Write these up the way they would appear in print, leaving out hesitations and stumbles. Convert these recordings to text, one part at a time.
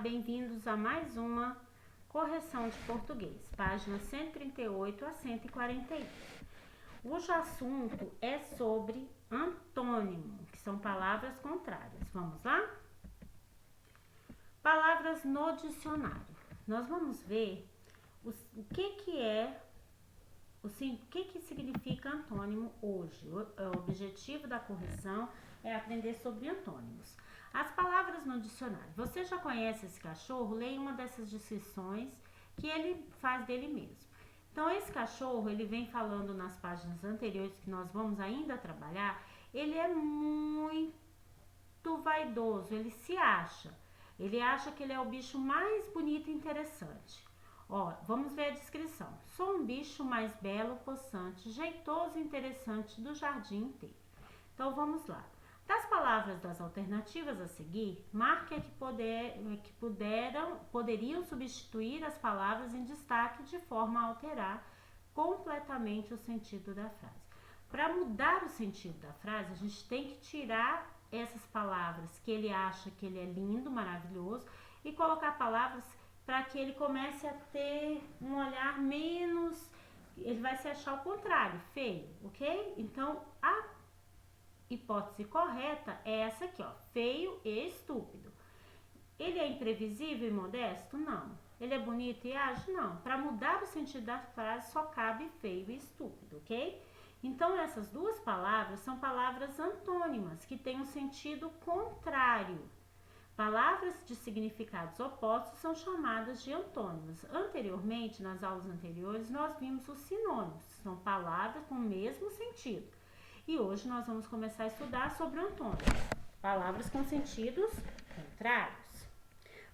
bem-vindos a mais uma correção de português, páginas 138 a 141. Hoje o assunto é sobre antônimo, que são palavras contrárias. Vamos lá? Palavras no dicionário. Nós vamos ver o que significa antônimo hoje. O objetivo da correção é aprender sobre antônimos. As palavras no dicionário. Você já conhece esse cachorro? Leia uma dessas descrições que ele faz dele mesmo. Então, esse cachorro, ele vem falando nas páginas anteriores que nós vamos ainda trabalhar, ele é muito vaidoso, ele se acha. Ele acha que ele é o bicho mais bonito e interessante. Ó, vamos ver a descrição. Sou um bicho mais belo, possante, jeitoso e interessante do jardim inteiro. Então, vamos lá. Das palavras das alternativas a seguir, marque a que poderiam substituir as palavras em destaque de forma a alterar completamente o sentido da frase. Para mudar o sentido da frase, a gente tem que tirar essas palavras que ele acha que ele é lindo, maravilhoso, e colocar palavras para que ele comece a ter um olhar menos, ele vai se achar o contrário, feio, ok? Então, a hipótese correta é essa aqui, ó, feio e estúpido. Ele é imprevisível e modesto? Não. Ele é bonito e ágil? Não. Para mudar o sentido da frase só cabe feio e estúpido, ok? Então, essas duas palavras são palavras antônimas, que têm um sentido contrário. Palavras de significados opostos são chamadas de antônimos. Anteriormente, nas aulas anteriores, nós vimos os sinônimos, são palavras com o mesmo sentido. E hoje nós vamos começar a estudar sobre antônimos, palavras com sentidos contrários.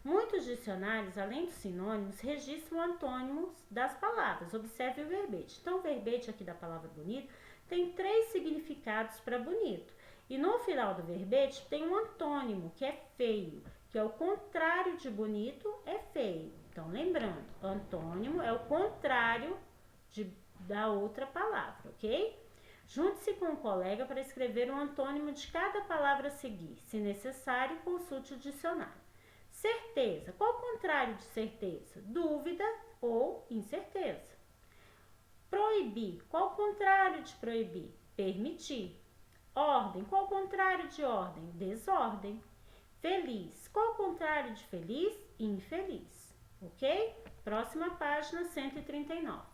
Muitos dicionários, além dos sinônimos, registram antônimos das palavras. Observe o verbete. Então, o verbete aqui da palavra bonito tem 3 significados para bonito. E no final do verbete tem um antônimo, que é feio, que é o contrário de bonito, é feio. Então, lembrando, antônimo é o contrário da outra palavra, ok? Junte-se com um colega para escrever um antônimo de cada palavra a seguir. Se necessário, consulte o dicionário. Certeza. Qual o contrário de certeza? Dúvida ou incerteza. Proibir. Qual o contrário de proibir? Permitir. Ordem. Qual o contrário de ordem? Desordem. Feliz. Qual o contrário de feliz? Infeliz. Ok? Próxima página, 139.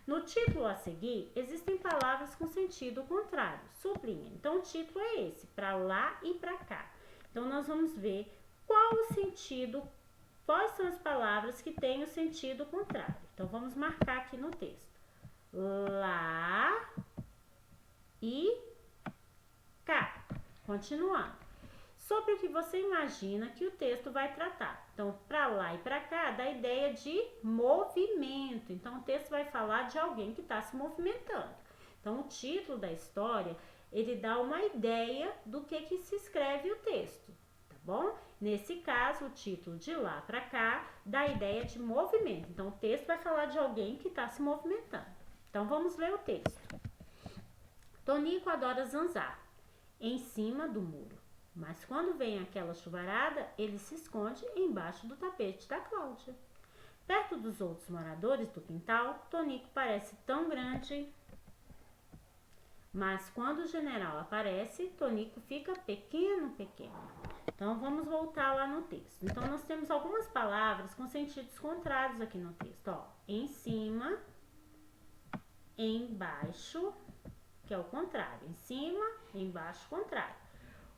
No título a seguir, existem palavras com sentido contrário. Sublinha. Então, o título é esse, para lá e para cá. Então, nós vamos ver qual o sentido, quais são as palavras que têm o sentido contrário. Então, vamos marcar aqui no texto. Lá e cá. Continuando. Sobre o que você imagina que o texto vai tratar. Então, para lá e para cá, dá a ideia de movimento. Então, o texto vai falar de alguém que está se movimentando. Então, o título da história, ele dá uma ideia do que se escreve o texto, tá bom? Nesse caso, o título de lá para cá dá a ideia de movimento. Então, o texto vai falar de alguém que está se movimentando. Então, vamos ler o texto. Tonico adora zanzar em cima do muro. Mas quando vem aquela chuvarada, ele se esconde embaixo do tapete da Cláudia. Perto dos outros moradores do quintal, Tonico parece tão grande. Mas quando o general aparece, Tonico fica pequeno. Então, vamos voltar lá no texto. Então, nós temos algumas palavras com sentidos contrários aqui no texto. Ó, em cima, embaixo, que é o contrário. Em cima, embaixo, contrário.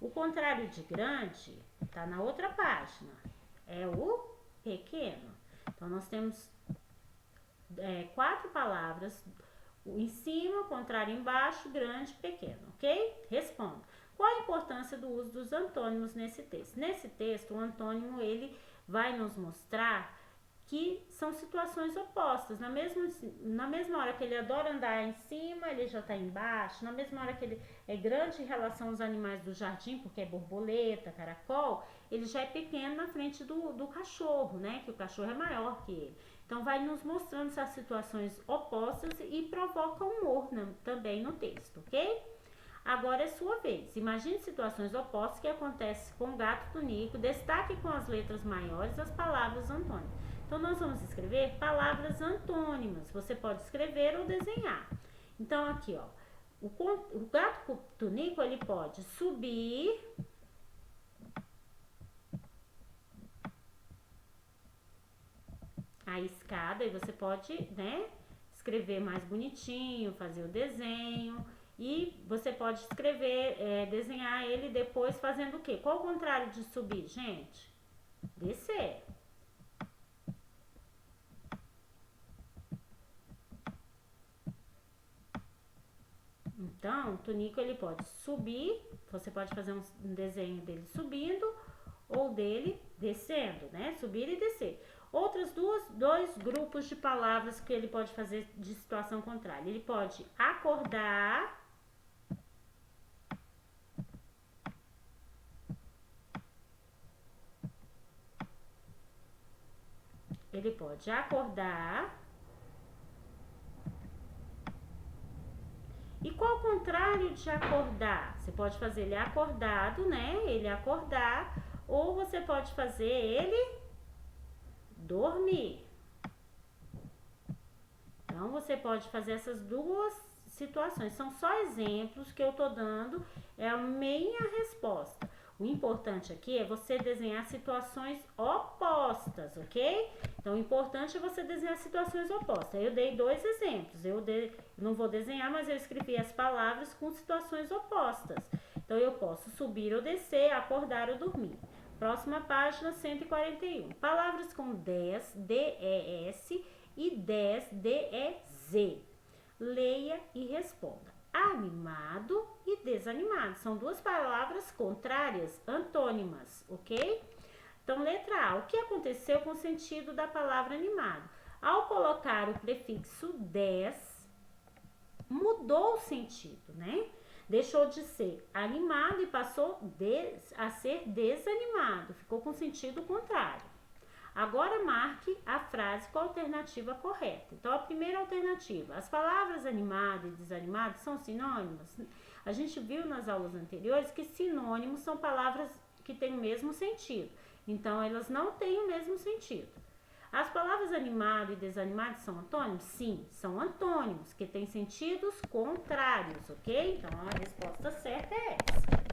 O contrário de grande está na outra página, é o pequeno. Então, nós temos 4 palavras, em cima, contrário embaixo, grande, pequeno, ok? Respondo. Qual a importância do uso dos antônimos nesse texto? Nesse texto, o antônimo ele vai nos mostrar que são situações opostas. Na mesma hora que ele adora andar em cima, ele já está embaixo. Na mesma hora que ele é grande em relação aos animais do jardim, porque é borboleta, caracol, ele já é pequeno na frente do cachorro, né? Que o cachorro é maior que ele. Então, vai nos mostrando essas situações opostas e provoca humor também no texto, ok? Agora é sua vez. Imagine situações opostas que acontecem com o gato tunico. Destaque com as letras maiores as palavras antônimas. Então, nós vamos escrever palavras antônimas. Você pode escrever ou desenhar. Então, aqui, ó. O gato tunico, ele pode subir a escada e você pode, né, escrever mais bonitinho, fazer o desenho e você pode escrever, desenhar ele depois fazendo o quê? Qual o contrário de subir, gente? Descer. Então, o tunico ele pode subir, você pode fazer um desenho dele subindo ou dele descendo, né? Subir e descer. Outros dois grupos de palavras que ele pode fazer de situação contrária. Ele pode acordar. Ele pode acordar. E qual o contrário de acordar? Você pode fazer ele acordado, né? Ele acordar. Ou você pode fazer ele dormir. Então, você pode fazer essas duas situações. São só exemplos que eu tô dando. É a minha resposta. O importante aqui é você desenhar situações opostas, ok? Então, o importante é você desenhar situações opostas. Eu dei 2 exemplos. Não vou desenhar, mas eu escrevi as palavras com situações opostas. Então, eu posso subir ou descer, acordar ou dormir. Próxima página, 141. Palavras com DES, D-E-S e DES, D-E-Z. Leia e responda. Animado e desanimado. São duas palavras contrárias, antônimas, ok? Então, letra A. O que aconteceu com o sentido da palavra animado? Ao colocar o prefixo des, mudou o sentido, né? Deixou de ser animado e passou a ser desanimado. Ficou com sentido contrário. Agora marque a frase com a alternativa correta. Então, a primeira alternativa. As palavras animado e desanimado são sinônimas? A gente viu nas aulas anteriores que sinônimos são palavras que têm o mesmo sentido. Então, elas não têm o mesmo sentido. As palavras animado e desanimado são antônimos? Sim, são antônimos, que têm sentidos contrários, ok? Então, a resposta certa é essa.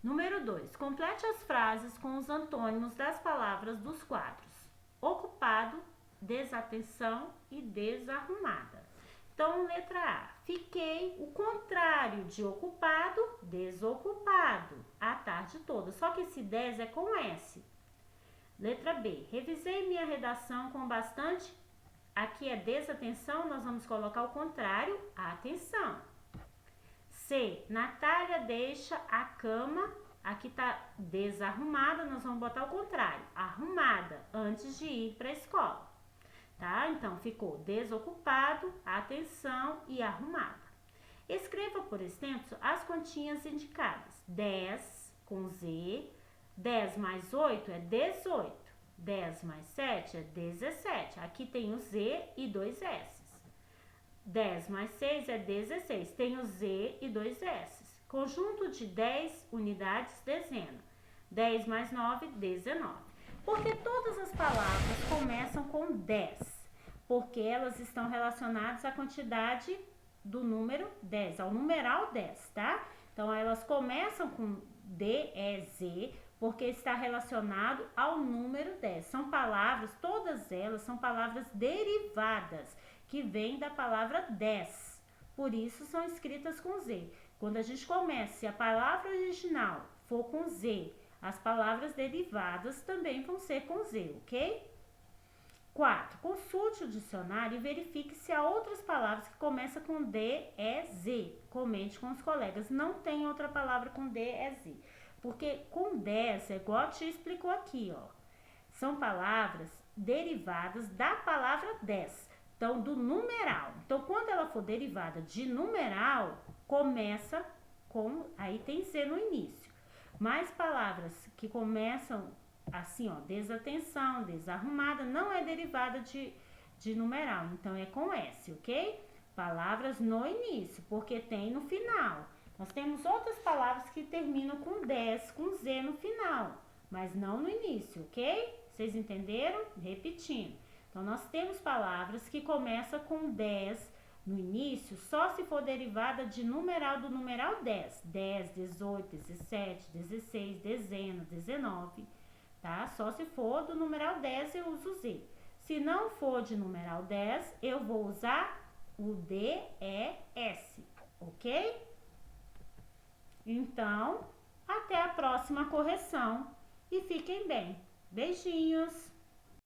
Número 2. Complete as frases com os antônimos das palavras dos quadros. Ocupado, desatenção e desarrumada. Então, letra A. Fiquei, o contrário de ocupado, desocupado, a tarde toda. Só que esse 10 é com S. Letra B. Revisei minha redação com bastante. Aqui é desatenção, nós vamos colocar o contrário, atenção. C. Natália deixa a cama, aqui tá desarrumada, nós vamos botar o contrário, arrumada, antes de ir para a escola. Tá? Então, ficou desocupado, atenção e arrumada. Escreva, por exemplo, as continhas indicadas. 10 com Z, 10 mais 8 é 18, 10 mais 7 é 17. Aqui tem o Z e 2 S. 10 mais 6 é 16, tem o Z e 2 S. Conjunto de 10 unidades, dezena. 10 mais 9, 19. Porque todas as palavras começam com 10, porque elas estão relacionadas à quantidade do número 10, ao numeral 10, tá? Então, elas começam com D-E-Z, porque está relacionado ao número 10. São palavras, todas elas são palavras derivadas, que vem da palavra 10. Por isso são escritas com Z. Quando a gente começa, se a palavra original for com Z, as palavras derivadas também vão ser com Z, ok? 4. Consulte o dicionário e verifique se há outras palavras que começam com D, E, Z. Comente com os colegas. Não tem outra palavra com D, E, Z. Porque com 10, é igual a tia explicou aqui, ó. São palavras derivadas da palavra 10. Então, do numeral. Então, quando ela for derivada de numeral, começa com... Aí tem Z no início. Mais palavras que começam assim, ó, desatenção, desarrumada, não é derivada de numeral. Então, é com S, ok? Palavras no início, porque tem no final. Nós temos outras palavras que terminam com 10, com Z no final, mas não no início, ok? Vocês entenderam? Repetindo. Então, nós temos palavras que começam com 10 no início, só se for derivada de numeral do numeral 10. 10, 18, 17, 16, dezena, 19, tá? Só se for do numeral 10 eu uso Z. Se não for de numeral 10, eu vou usar o DES, ok? Então, até a próxima correção e fiquem bem. Beijinhos!